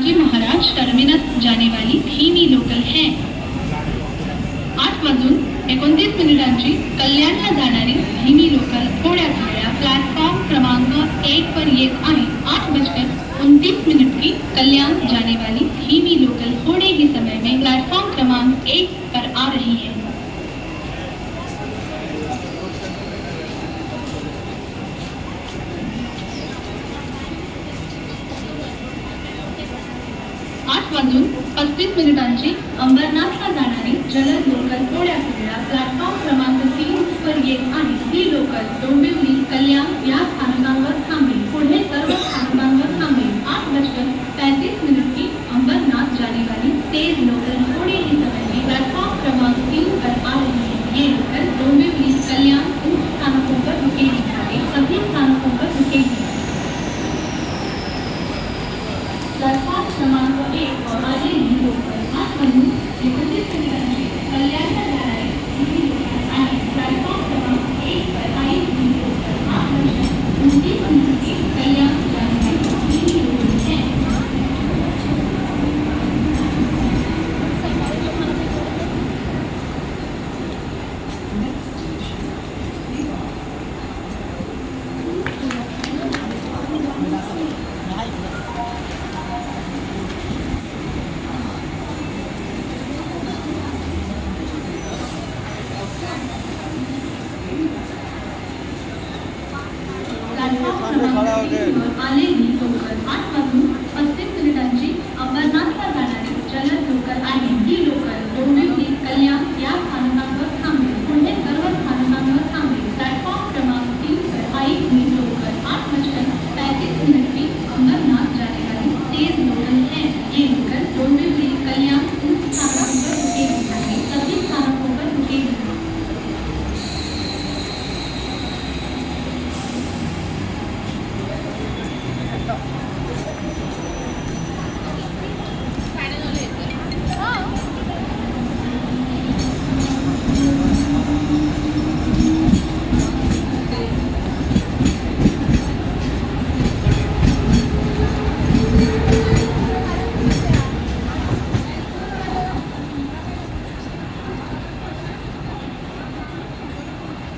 Shivaji Maharaj terminus जाने वाली धीमी लोकल है। 8:29 कल्याणला जाणारी धीमी लोकल थोड्याच वेळा प्लॅटफॉर्म क्रमांक 1 पर येत आहे। 8:29 की कल्याण जाने वाली धीमी लोकल थोड़े ही समय में प्लेटफॉर्म क्रमांक 1 पर आ रही है। वाजून 35 अंबरनाथला जाणारी जलद लोकल थोड्याच वेळा प्लॅटफॉर्म क्रमांक 3 पर येत आहे। ही लोकल डोंबिवली कल्याण या स्थानकांवर थांबेल, पुढे सर्व स्थानकांवर थांबेल। 8:35 की अंबरनाथ जाने वाली तेज लोकल थोड़े ही समय में प्लेटफॉर्म क्रमांक 3 पर आ रही है। ये लोकल डोंबिवली कल्याण उन स्थानकों पर रुकेगी, सभी स्थानकों पर रुकेगी। प्लेटफॉर्म क्रमांक 1 और आगे ही लोकल 8:29 कल्याणला जाणारी धीमी लोकल आणि प्लॅटफॉर्म क्रमांक 1 पर आई ही लोकल 8:29 कल्याण जाने वाली धीमी लोकल है। आले ही लोकल 8:35 अंबरनाथला जाणारी जलद लोकल आहे। ही लोकल डोंबिवली कल्याण या स्थानकांवर थांबेल, पुढे सर्व स्थानकांवर थांबेल। प्लॅटफॉर्म क्रमांक 3 पर आई हुई लोकल 8:35 की अंबरनाथ जाने वाली तेज लोकल है। ये